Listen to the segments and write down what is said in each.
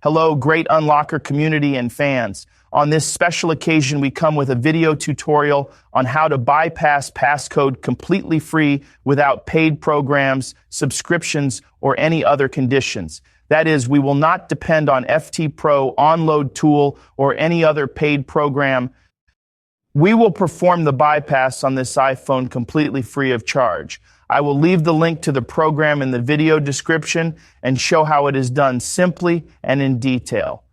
Hello, great Unlocker community and fans. On this special occasion, we come with a video tutorial on how to bypass passcode completely free without paid programs, subscriptions, or any other conditions. That is, we will not depend on FT Pro, OnLoad Tool, or any other paid program. We will perform the bypass on this iPhone completely free of charge. I will leave the link to the program in the video description and show how it is done simply and in detail.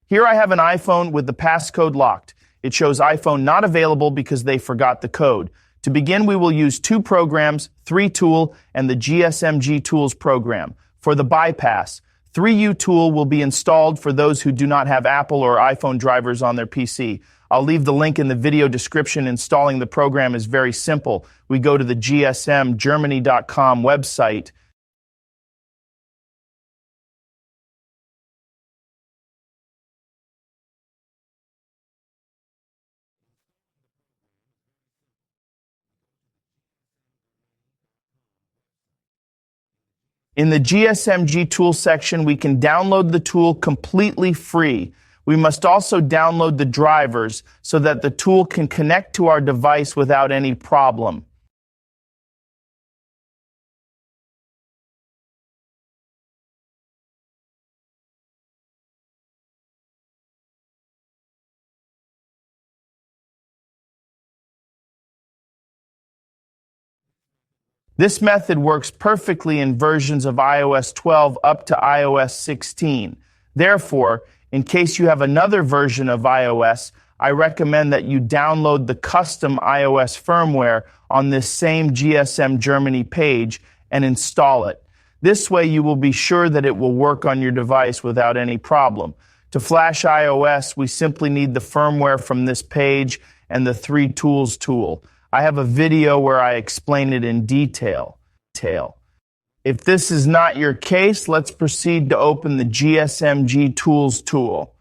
Here I have an iPhone with the passcode locked. It shows iPhone not available because they forgot the code. To begin, we will use two programs, 3tool and the GSMG Tools program. For the bypass, 3U Tool will be installed for those who do not have Apple or iPhone drivers on their PC. I'll leave the link in the video description. Installing the program is very simple. We go to the gsmgermany.com website. In the GSMG tool section, we can download the tool completely free. We must also download the drivers so that the tool can connect to our device without any problem. This method works perfectly in versions of iOS 12 up to iOS 16. Therefore, in case you have another version of iOS, I recommend that you download the custom iOS firmware on this same GSM Germany page and install it. This way you will be sure that it will work on your device without any problem. To flash iOS, we simply need the firmware from this page and the 3tools tool. I have a video where I explain it in detail. If this is not your case, let's proceed to open the GSMG Tools tool.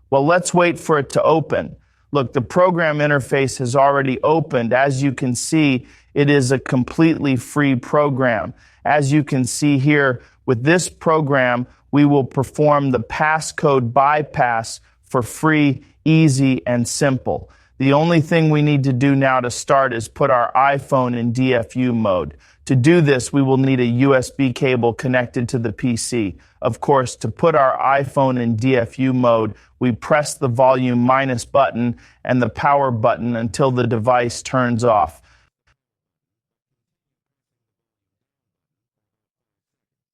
Well, let's wait for it to open. Look, the program interface has already opened. As you can see, it is a completely free program. As you can see here, with this program, we will perform the passcode bypass for free, easy, and simple. The only thing we need to do now to start is put our iPhone in DFU mode. To do this, we will need a USB cable connected to the PC. Of course, to put our iPhone in DFU mode, we press the volume minus button and the power button until the device turns off.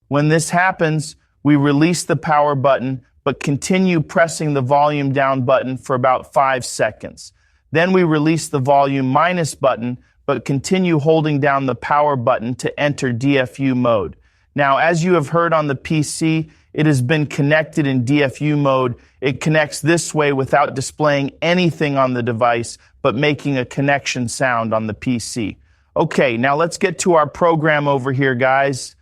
When this happens, we release the power button, but continue pressing the volume down button for about 5 seconds. Then we release the volume minus button, but continue holding down the power button to enter DFU mode. Now, as you have heard on the PC, it has been connected in DFU mode. It connects this way without displaying anything on the device, but making a connection sound on the PC. Okay, now let's get to our program over here, guys.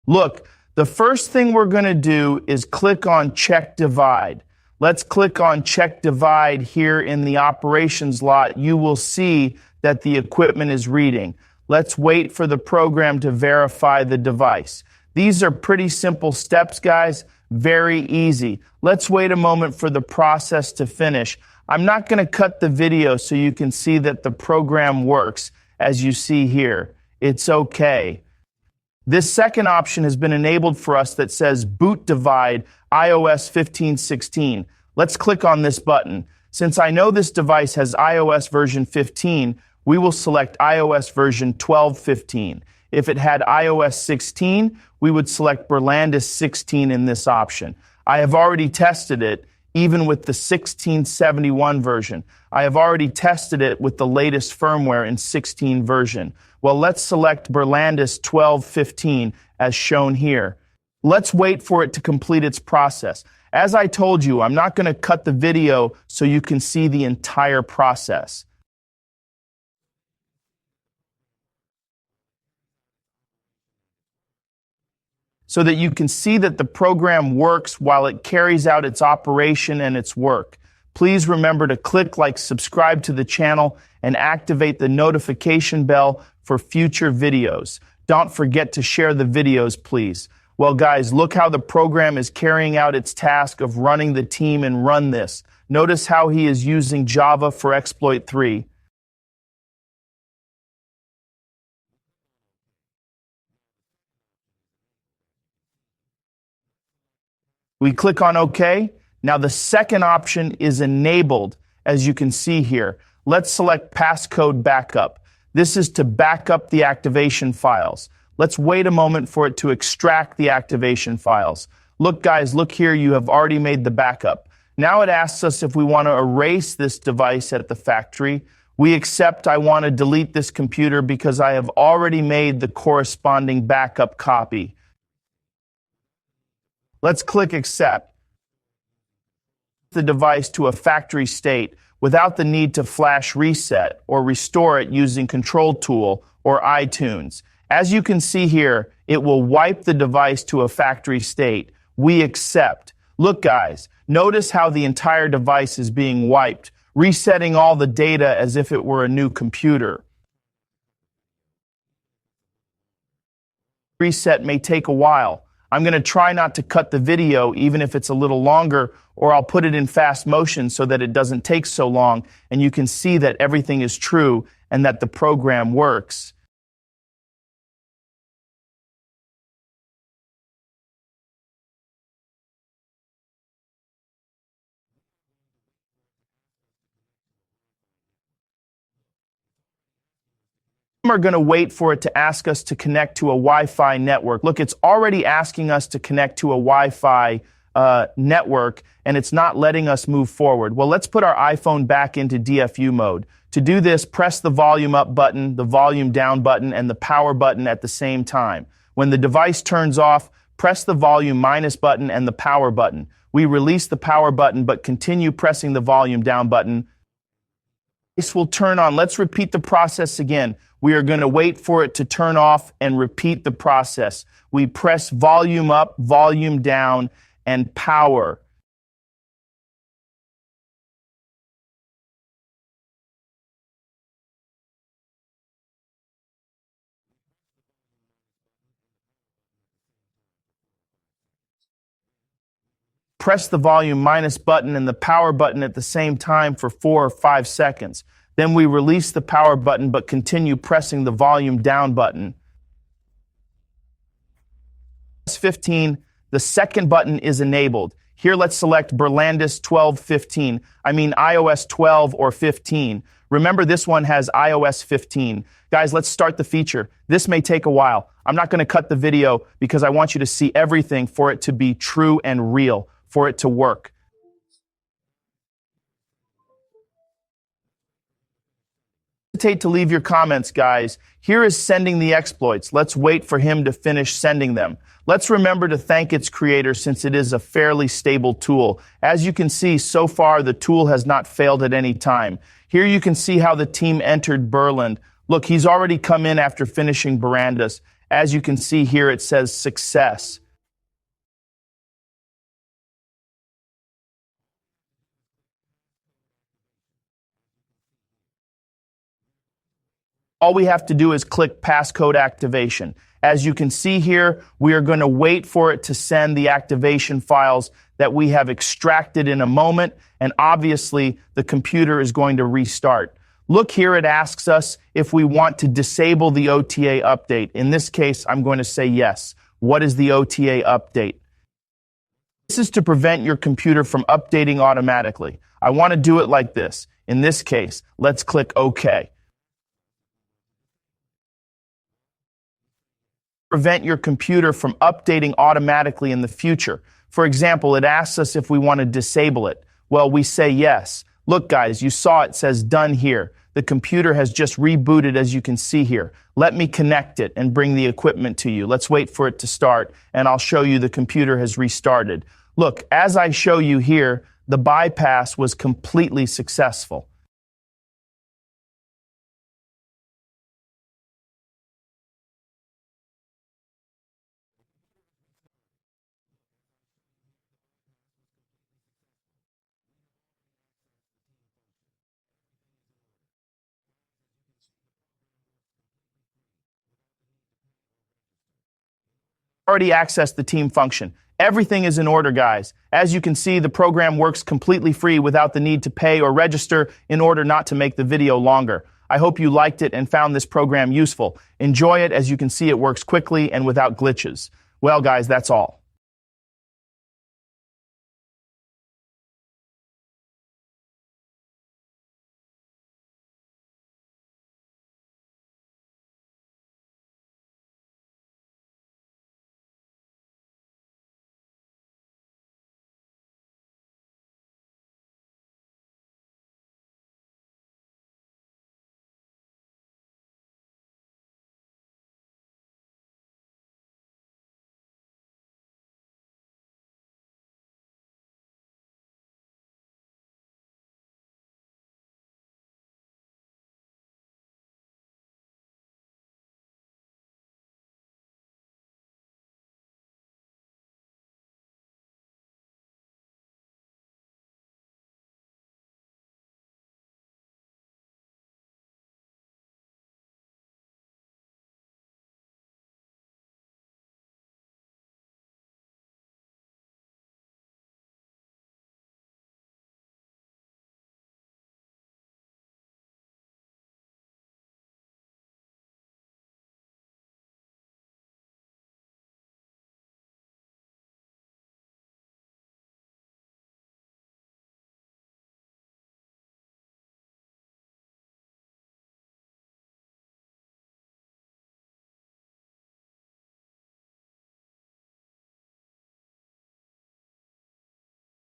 Look, the first thing we're going to do is click on Check Divide. Let's click on Check Divide here in the operations lot. You will see that the equipment is reading. Let's wait for the program to verify the device. These are pretty simple steps, guys. Very easy. Let's wait a moment for the process to finish. I'm not going to cut the video so you can see that the program works, as you see here. It's okay. This second option has been enabled for us that says Boot Divide iOS 15.16. Let's click on this button. Since I know this device has iOS version 15, we will select iOS version 12.15. If it had iOS 16, we would select Berlandis 16 in this option. I have already tested it, even with the 1671 version. I have already tested it with the latest firmware in 16 version. Well, let's select Berlandis 12.15 as shown here. Let's wait for it to complete its process. As I told you, I'm not going to cut the video so you can see the entire process. so that you can see that the program works while it carries out its operation and its work. Please remember to click like, subscribe to the channel, and activate the notification bell for future videos. Don't forget to share the videos, please. Well, guys, look how the program is carrying out its task of running the team and run this. Notice how he is using Java for exploit 3. We click on OK. Now the second option is enabled, as you can see here. Let's select passcode backup. This is to back up the activation files. Let's wait a moment for it to extract the activation files. Look, guys, look here, you have already made the backup. Now it asks us if we want to erase this device at the factory. We accept. I want to delete this computer because I have already made the corresponding backup copy. Let's click accept the device to a factory state without the need to flash reset or restore it using Control Tool or iTunes. As you can see here, it will wipe the device to a factory state. We accept. Look, guys, notice how the entire device is being wiped, resetting all the data as if it were a new computer. Reset may take a while. I'm going to try not to cut the video even if it's a little longer, or I'll put it in fast motion so that it doesn't take so long and you can see that everything is true and that the program works. We're going to wait for it to ask us to connect to a Wi-Fi network. Look, it's already asking us to connect to a Wi-Fi network, and it's not letting us move forward. Well, let's put our iPhone back into DFU mode. To do this, press the volume up button, the volume down button, and the power button at the same time. When the device turns off, press the volume minus button and the power button. We release the power button, but continue pressing the volume down button. This will turn on. Let's repeat the process again. We are going to wait for it to turn off and repeat the process. We press volume up, volume down, and power. Press the volume minus button and the power button at the same time for 4 or 5 seconds. Then we release the power button but continue pressing the volume down button. 15, the second button is enabled. Here let's select Berlandis 1215. I mean iOS 12 or 15. Remember, this one has iOS 15. Guys, let's start the feature. This may take a while. I'm not going to cut the video because I want you to see everything for it to be true and real, for it to work. Don't hesitate to leave your comments, guys. Here is sending the exploits. Let's wait for him to finish sending them. Let's remember to thank its creator since it is a fairly stable tool. As you can see, so far the tool has not failed at any time. Here you can see how the team entered Berland. Look, he's already come in after finishing Berlandis. As you can see here, it says success. All we have to do is click passcode activation. As you can see here, we are going to wait for it to send the activation files that we have extracted in a moment, and obviously the computer is going to restart. Look here, it asks us if we want to disable the OTA update. In this case, I'm going to say yes. What is the OTA update? This is to prevent your computer from updating automatically. I want to do it like this. In this case, let's click OK. Prevent your computer from updating automatically in the future. For example, it asks us if we want to disable it. Well, we say yes. Look, guys, you saw it says done here. The computer has just rebooted, as you can see here. Let me connect it and bring the equipment to you. Let's wait for it to start, and I'll show you the computer has restarted. Look, as I show you here, the bypass was completely successful. already accessed the team function. Everything is in order, guys. As you can see, the program works completely free without the need to pay or register in order not to make the video longer. I hope you liked it and found this program useful. Enjoy it. As you can see, it works quickly and without glitches. Well, guys, that's all.